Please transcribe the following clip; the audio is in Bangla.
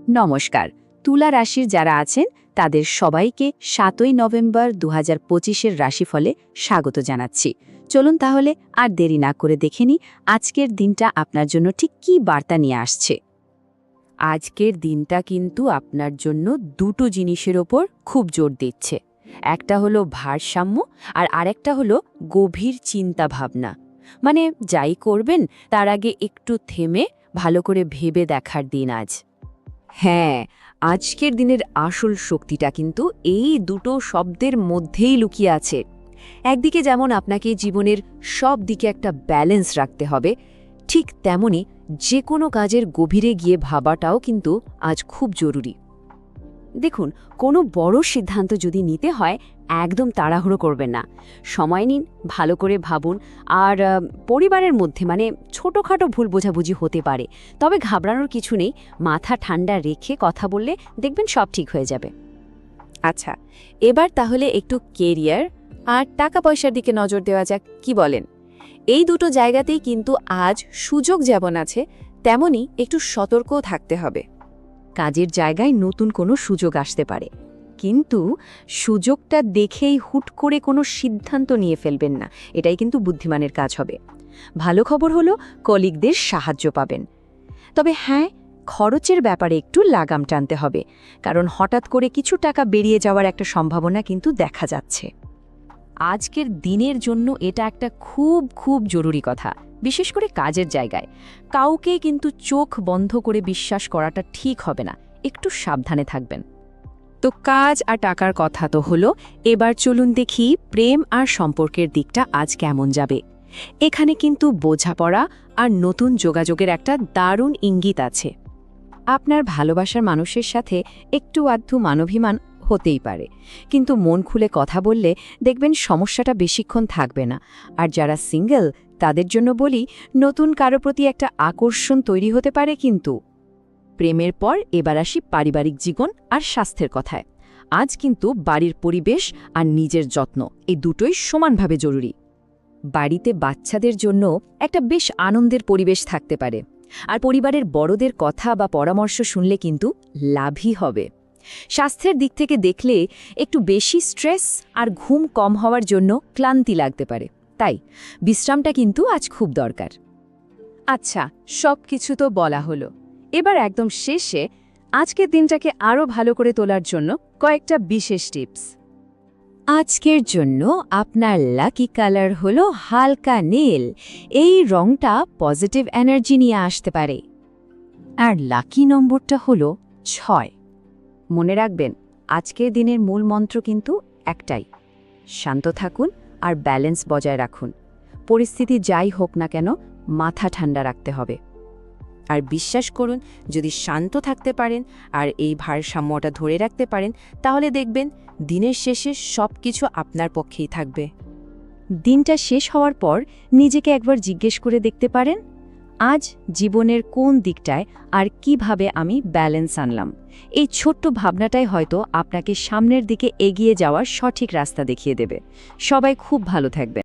নমস্কার। তুলা রাশির যারা আছেন তাদের সবাইকে ৭ই নভেম্বর ২০২৫-এর রাশিফলে স্বাগত জানাচ্ছি। চলুন তাহলে আর দেরি না করে দেখে নিই আজকের দিনটা আপনার জন্য ঠিক কী বার্তা নিয়ে আসছে। আজকের দিনটা কিন্তু আপনার জন্য দুটো জিনিসের ওপর খুব জোর দিচ্ছে। একটা হলো ভারসাম্য আর আরেকটা হলো গভীর চিন্তা ভাবনা। মানে যাই করবেন তার আগে একটু থেমে ভালো করে ভেবে দেখার দিন আজ। হ্যাঁ, আজকের দিনের আসল শক্তিটা কিন্তু এই দুটো শব্দের মধ্যেই লুকিয়ে আছে। একদিকে যেমন আপনাকে জীবনের সব দিকে একটা ব্যালেন্স রাখতে হবে, ঠিক তেমনি যে কোনো কাজের গভীরে গিয়ে ভাবাটাও কিন্তু আজ খুব জরুরি। দেখুন, কোনো বড় সিদ্ধান্ত যদি নিতে হয় একদম তাড়াহুড়ো করবেন না। সময় নিন, ভালো করে ভাবুন। আর পরিবারের মধ্যে ছোটোখাটো ভুল বোঝাবুঝি হতে পারে, তবে ঘাবড়ানোর কিছু নেই। মাথা ঠান্ডা রেখে কথা বললে দেখবেন সব ঠিক হয়ে যাবে। আচ্ছা, এবার তাহলে একটু কেরিয়ার আর টাকা পয়সার দিকে নজর দেওয়া যাক, কি বলেন? এই দুটো জায়গাতেই কিন্তু আজ সুযোগ যেমন আছে তেমনি একটু সতর্কও থাকতে হবে। কাজের জায়গায় নতুন কোনো সুযোগ আসতে পারে, কিন্তু সুযোগটা দেখেই হুট করে কোনো সিদ্ধান্ত নিয়ে ফেলবেন না। এটাই কিন্তু বুদ্ধিমানের কাজ হবে। ভালো খবর হলো কলিগদের সাহায্য পাবেন। তবে হ্যাঁ, খরচের ব্যাপারে একটু লাগাম টানতে হবে, কারণ হঠাৎ করে কিছু টাকা বেরিয়ে যাওয়ার একটা সম্ভাবনা কিন্তু দেখা যাচ্ছে। আজকের দিনের জন্য এটা একটা খুব জরুরি কথা, বিশেষ করে কাজের জায়গায়। কাউকে কিন্তু চোখ বন্ধ করে বিশ্বাস করাটা ঠিক হবে না, একটু সাবধানে থাকবেন। তো কাজ আর টাকার কথা তো হলো, এবার চলুন দেখি প্রেম আর সম্পর্কের দিকটা আজ কেমন যাবে। এখানে কিন্তু বোঝাপড়া আর নতুন যোগাযোগের একটা দারুণ ইঙ্গিত আছে। আপনার ভালোবাসার মানুষের সাথে একটু আধটু মানভিমান হতেই পারে, কিন্তু মন খুলে কথা বললে দেখবেন সমস্যাটা বেশিক্ষণ থাকবে না। আর যারা সিঙ্গেল তাদের জন্য বলি, নতুন কারো প্রতি একটা আকর্ষণ তৈরি হতে পারে। কিন্তু প্রেমের পর এবার আসি পারিবারিক জীবন আর স্বাস্থ্যের কথায়। আজ কিন্তু বাড়ির পরিবেশ আর নিজের যত্ন, এই দুটোই সমানভাবে জরুরি। বাড়িতে বাচ্চাদের জন্য একটা বেশ আনন্দের পরিবেশ থাকতে পারে, আর পরিবারের বড়দের কথা বা পরামর্শ শুনলে কিন্তু লাভই হবে। স্বাস্থ্যের দিক থেকে দেখলে একটু বেশি স্ট্রেস আর ঘুম কম হওয়ার জন্য ক্লান্তি লাগতে পারে, তাই বিশ্রামটা কিন্তু আজ খুব দরকার। আচ্ছা, সব কিছু তো বলা হলো, এবার একদম শেষে আজকের দিনটাকে আরও ভালো করে তোলার জন্য কয়েকটা বিশেষ টিপস। আজকের জন্য আপনার লাকি কালার হলো হালকা নীল। এই রংটা পজিটিভ এনার্জি নিয়ে আসতে পারে। আর লাকি নম্বরটা হলো 6। মনে রাখবেন, আজকের দিনের মূল মন্ত্র কিন্তু একটাই: শান্ত থাকুন আর ব্যালেন্স বজায় রাখুন। পরিস্থিতি যাই হোক না কেন, মাথা ঠান্ডা রাখতে হবে। আর বিশ্বাস করুন, যদি শান্ত থাকতে পারেন আর এই ভারসাম্যটা ধরে রাখতে পারেন, তাহলে দেখবেন দিনের শেষে সব কিছু আপনার পক্ষেই থাকবে। দিনটা শেষ হওয়ার পর নিজেকে একবার জিজ্ঞেস করে দেখতে পারেন, আজ জীবনের কোন দিকটায় আর কিভাবে আমি ব্যালেন্স আনলাম। এই ছোট্ট ভাবনাটাই হয়তো আপনাকে সামনের দিকে এগিয়ে যাওয়ার সঠিক রাস্তা দেখিয়ে দেবে। সবাই খুব ভালো থাকবেন।